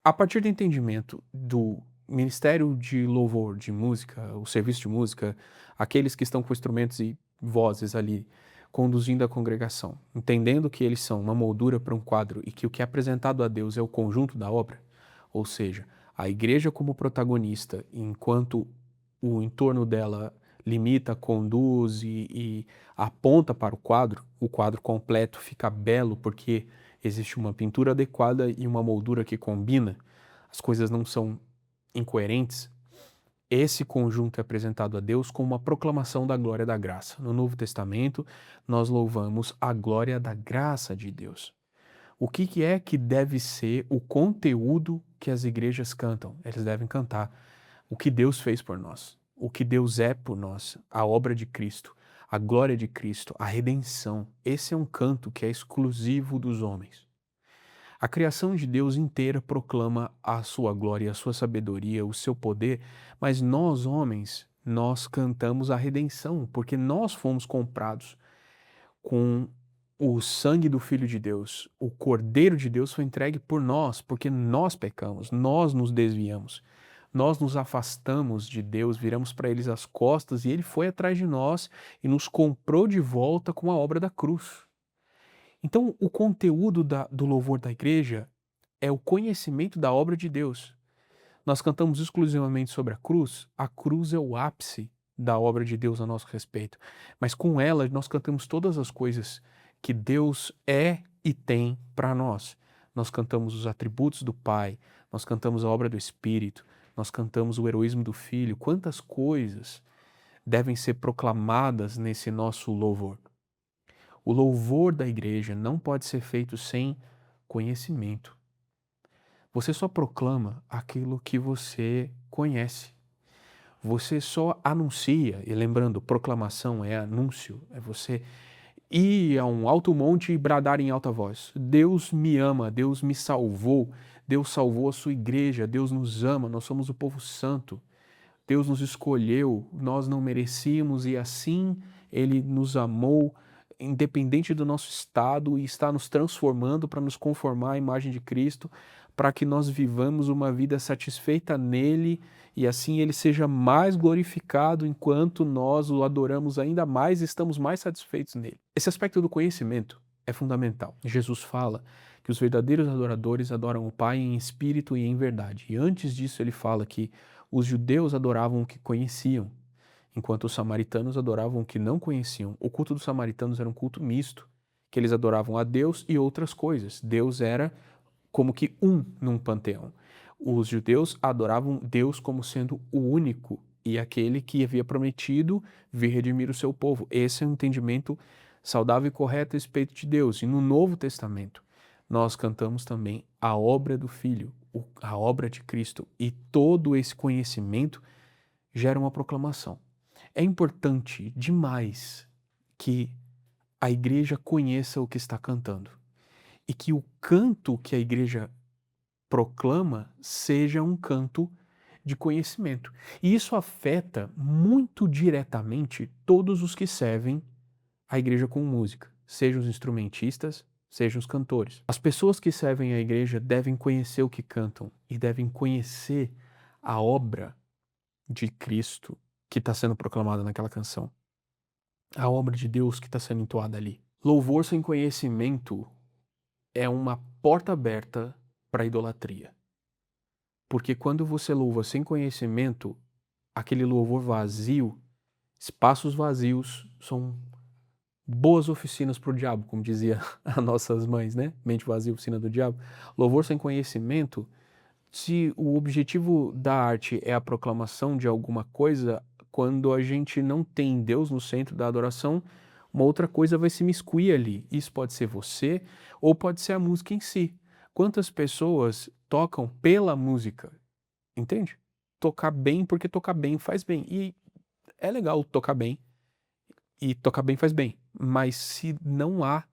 A partir do entendimento do ministério de louvor, de música, o serviço de música, aqueles que estão com instrumentos e vozes ali, conduzindo a congregação, entendendo que eles são uma moldura para um quadro e que o que é apresentado a Deus é o conjunto da obra, ou seja, a igreja como protagonista, enquanto o entorno dela limita, conduz e aponta para o quadro completo fica belo porque existe uma pintura adequada e uma moldura que combina, as coisas não são incoerentes. Esse conjunto é apresentado a Deus como uma proclamação da glória da graça. No Novo Testamento, nós louvamos a glória da graça de Deus. O que é que deve ser o conteúdo que as igrejas cantam? Eles devem cantar o que Deus fez por nós, o que Deus é por nós, a obra de Cristo, a glória de Cristo, a redenção. Esse é um canto que é exclusivo dos homens. A criação de Deus inteira proclama a sua glória, a sua sabedoria, o seu poder, mas nós, homens, nós cantamos a redenção, porque nós fomos comprados com o sangue do Filho de Deus. O Cordeiro de Deus foi entregue por nós, porque nós pecamos, nós nos desviamos. Nós nos afastamos de Deus, viramos para eles as costas e ele foi atrás de nós e nos comprou de volta com a obra da cruz. Então, o conteúdo do louvor da igreja é o conhecimento da obra de Deus. Nós cantamos exclusivamente sobre a cruz é o ápice da obra de Deus a nosso respeito, mas com ela nós cantamos todas as coisas que Deus é e tem para nós. Nós cantamos os atributos do Pai, nós cantamos a obra do Espírito, nós cantamos o heroísmo do Filho, quantas coisas devem ser proclamadas nesse nosso louvor. O louvor da igreja não pode ser feito sem conhecimento. Você só proclama aquilo que você conhece. Você só anuncia, e lembrando, proclamação é anúncio, é você ir a um alto monte e bradar em alta voz: Deus me ama, Deus me salvou, Deus salvou a sua igreja, Deus nos ama, nós somos o povo santo, Deus nos escolheu, nós não merecíamos e assim Ele nos amou, independente do nosso estado, e está nos transformando para nos conformar à imagem de Cristo, para que nós vivamos uma vida satisfeita nele e assim ele seja mais glorificado enquanto nós o adoramos ainda mais e estamos mais satisfeitos nele. Esse aspecto do conhecimento é fundamental. Jesus fala que os verdadeiros adoradores adoram o Pai em espírito e em verdade. E antes disso ele fala que os judeus adoravam o que conheciam, enquanto os samaritanos adoravam o que não conheciam. O culto dos samaritanos era um culto misto, que eles adoravam a Deus e outras coisas. Deus era como que um num panteão. Os judeus adoravam Deus como sendo o único e aquele que havia prometido vir redimir o seu povo. Esse é um entendimento saudável e correto a respeito de Deus. E no Novo Testamento, nós cantamos também a obra do Filho, a obra de Cristo, e todo esse conhecimento gera uma proclamação. É importante demais que a igreja conheça o que está cantando e que o canto que a igreja proclama seja um canto de conhecimento. E isso afeta muito diretamente todos os que servem a igreja com música, sejam os instrumentistas, sejam os cantores. As pessoas que servem a igreja devem conhecer o que cantam e devem conhecer a obra de Cristo que está sendo proclamada naquela canção, a obra de Deus que está sendo entoada ali. Louvor sem conhecimento é uma porta aberta para a idolatria. Porque quando você louva sem conhecimento, aquele louvor vazio, espaços vazios são boas oficinas para o diabo, como dizia as nossas mães, né? Mente vazia, oficina do diabo. Louvor sem conhecimento, se o objetivo da arte é a proclamação de alguma coisa, quando a gente não tem Deus no centro da adoração, uma outra coisa vai se miscuir ali. Isso pode ser você ou pode ser a música em si. Quantas pessoas tocam pela música? Entende? Tocar bem porque tocar bem faz bem. E é legal tocar bem, e tocar bem faz bem. Mas se não há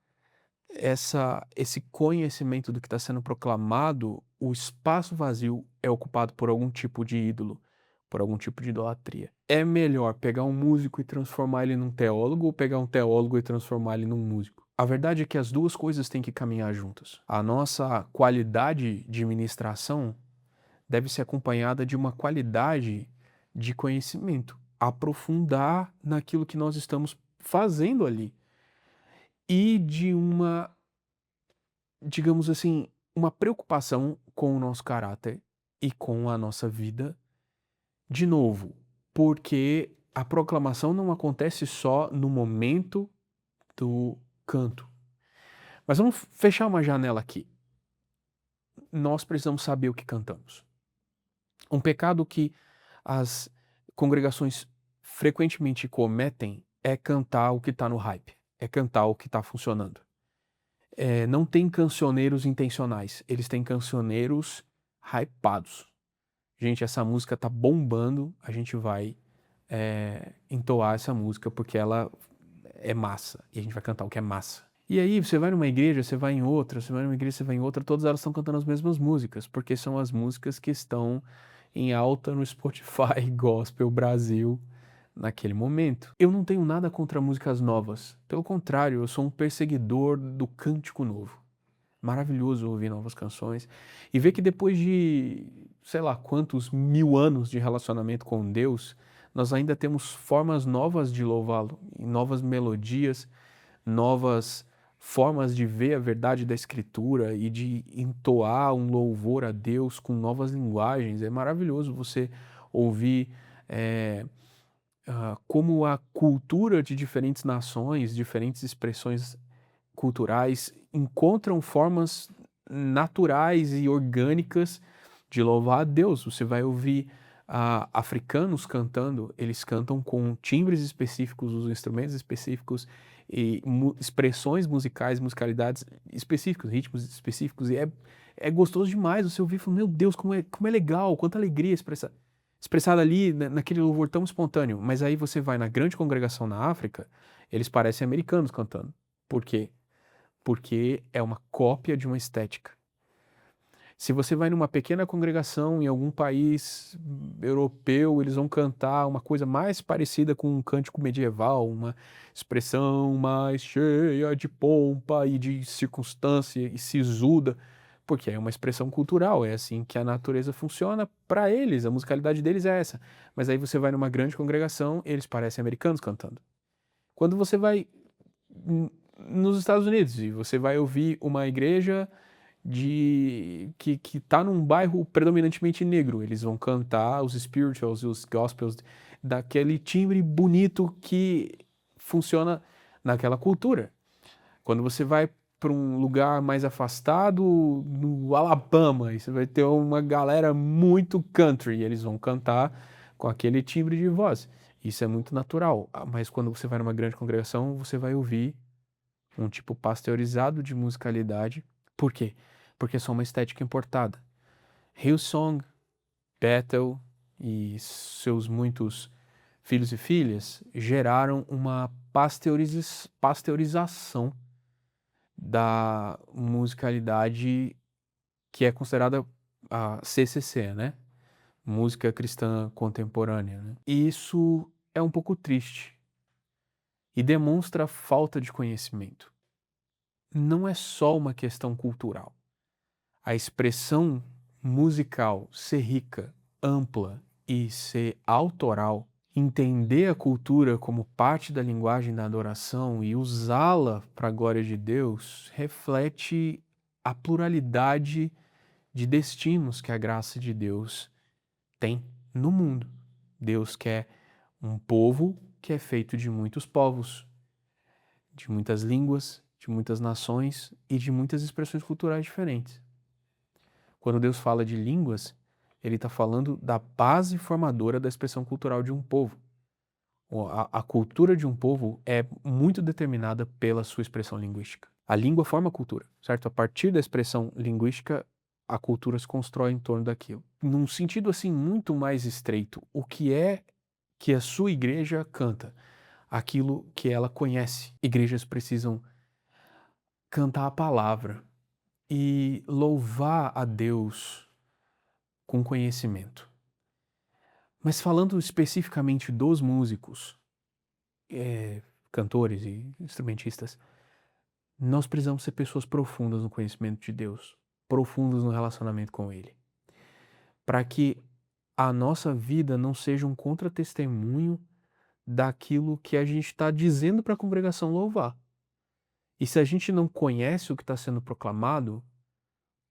esse conhecimento do que está sendo proclamado, o espaço vazio é ocupado por algum tipo de ídolo, por algum tipo de idolatria. É melhor pegar um músico e transformar ele num teólogo ou pegar um teólogo e transformar ele num músico? A verdade é que as duas coisas têm que caminhar juntas. A nossa qualidade de ministração deve ser acompanhada de uma qualidade de conhecimento, aprofundar naquilo que nós estamos fazendo ali e de uma, digamos assim, uma preocupação com o nosso caráter e com a nossa vida, de novo, porque a proclamação não acontece só no momento do canto. Mas vamos fechar uma janela aqui. Nós precisamos saber o que cantamos. Um pecado que as congregações frequentemente cometem é cantar o que está no hype, é cantar o que está funcionando. Não tem cancioneiros intencionais, eles têm cancioneiros hypados. Gente, essa música tá bombando, a gente vai entoar essa música porque ela é massa, e a gente vai cantar o que é massa. E aí você vai numa igreja, você vai em outra, você vai numa igreja, você vai em outra, todas elas estão cantando as mesmas músicas, porque são as músicas que estão em alta no Spotify Gospel Brasil naquele momento. Eu não tenho nada contra músicas novas, pelo contrário, eu sou um perseguidor do cântico novo. Maravilhoso ouvir novas canções e ver que depois de, sei lá quantos 1000 anos de relacionamento com Deus, nós ainda temos formas novas de louvá-lo, novas melodias, novas formas de ver a verdade da Escritura e de entoar um louvor a Deus com novas linguagens. É maravilhoso você ouvir como a cultura de diferentes nações, diferentes expressões culturais encontram formas naturais e orgânicas de louvar a Deus. Você vai ouvir africanos cantando, eles cantam com timbres específicos, usam instrumentos específicos e expressões musicais, musicalidades específicas, ritmos específicos, e é gostoso demais você ouvir e falar, meu Deus, como é legal, quanta alegria expressada ali naquele louvor tão espontâneo. Mas aí você vai na grande congregação na África, eles parecem americanos cantando. Por quê? Porque é uma cópia de uma estética. Se você vai numa pequena congregação em algum país europeu, eles vão cantar uma coisa mais parecida com um cântico medieval, uma expressão mais cheia de pompa e de circunstância e sisuda, porque é uma expressão cultural, é assim que a natureza funciona para eles, a musicalidade deles é essa. Mas aí você vai numa grande congregação, eles parecem americanos cantando. Quando você vai nos Estados Unidos e você vai ouvir uma igreja que tá num bairro predominantemente negro, eles vão cantar os spirituals e os gospels daquele timbre bonito que funciona naquela cultura. Quando você vai para um lugar mais afastado, no Alabama, e você vai ter uma galera muito country, e eles vão cantar com aquele timbre de voz. Isso é muito natural, mas quando você vai numa grande congregação, você vai ouvir um tipo pasteurizado de musicalidade. Por quê? Porque é só uma estética importada. Hillsong, Bethel e seus muitos filhos e filhas geraram uma pasteurização da musicalidade que é considerada a CCC, né? Música cristã contemporânea, né? E isso é um pouco triste e demonstra falta de conhecimento. Não é só uma questão cultural. A expressão musical ser rica, ampla e ser autoral, entender a cultura como parte da linguagem da adoração e usá-la para a glória de Deus, reflete a pluralidade de destinos que a graça de Deus tem no mundo. Deus quer um povo que é feito de muitos povos, de muitas línguas, de muitas nações e de muitas expressões culturais diferentes. Quando Deus fala de línguas, ele está falando da base formadora da expressão cultural de um povo. A cultura de um povo é muito determinada pela sua expressão linguística. A língua forma a cultura, certo? A partir da expressão linguística, a cultura se constrói em torno daquilo. Num sentido assim muito mais estreito, o que é que a sua igreja canta? Aquilo que ela conhece. Igrejas precisam cantar a palavra e louvar a Deus com conhecimento. Mas falando especificamente dos músicos, cantores e instrumentistas, Nós precisamos ser pessoas profundas no conhecimento de Deus, profundas no relacionamento com Ele, para que a nossa vida não seja um contra-testemunho daquilo que a gente está dizendo para a congregação louvar. E se a gente não conhece o que está sendo proclamado,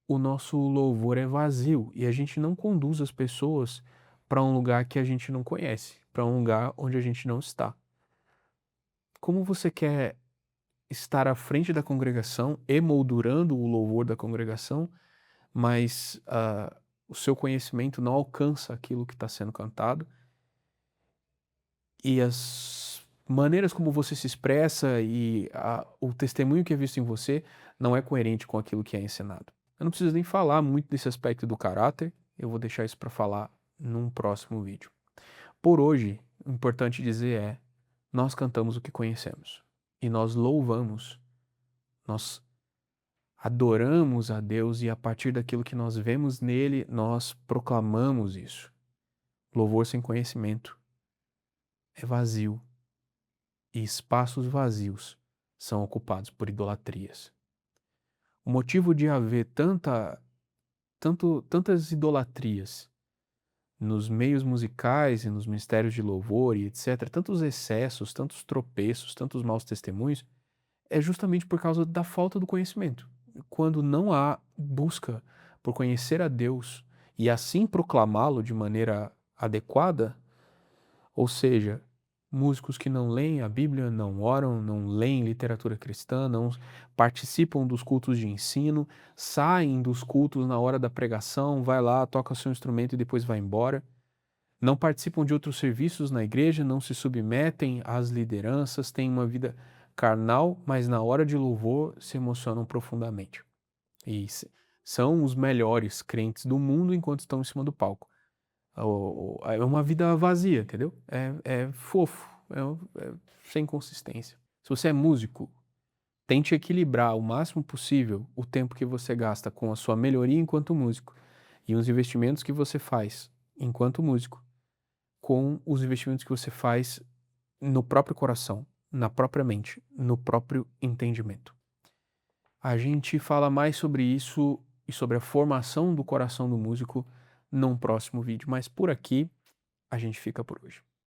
o nosso louvor é vazio e a gente não conduz as pessoas para um lugar que a gente não conhece, para um lugar onde a gente não está. Como você quer estar à frente da congregação, emoldurando o louvor da congregação, mas o seu conhecimento não alcança aquilo que está sendo cantado e as maneiras como você se expressa e o testemunho que é visto em você não é coerente com aquilo que é ensinado. Eu não preciso nem falar muito desse aspecto do caráter, eu vou deixar isso para falar num próximo vídeo. Por hoje, o importante dizer é: nós cantamos o que conhecemos e nós louvamos, nós adoramos a Deus e a partir daquilo que nós vemos nele, nós proclamamos isso. Louvor sem conhecimento é vazio e espaços vazios são ocupados por idolatrias. O motivo de haver tantas idolatrias nos meios musicais e nos ministérios de louvor e etc., tantos excessos, tantos tropeços, tantos maus testemunhos, é justamente por causa da falta do conhecimento. Quando não há busca por conhecer a Deus e assim proclamá-lo de maneira adequada, ou seja, músicos que não leem a Bíblia, não oram, não leem literatura cristã, não participam dos cultos de ensino, saem dos cultos na hora da pregação, vai lá, toca seu instrumento e depois vai embora. Não participam de outros serviços na igreja, não se submetem às lideranças, têm uma vida carnal, mas na hora de louvor se emocionam profundamente. E são os melhores crentes do mundo enquanto estão em cima do palco. É uma vida vazia, entendeu? É fofo, é sem consistência. Se você é músico, tente equilibrar o máximo possível o tempo que você gasta com a sua melhoria enquanto músico e os investimentos que você faz enquanto músico com os investimentos que você faz no próprio coração, na própria mente, no próprio entendimento. A gente fala mais sobre isso e sobre a formação do coração do músico num próximo vídeo, mas por aqui a gente fica por hoje.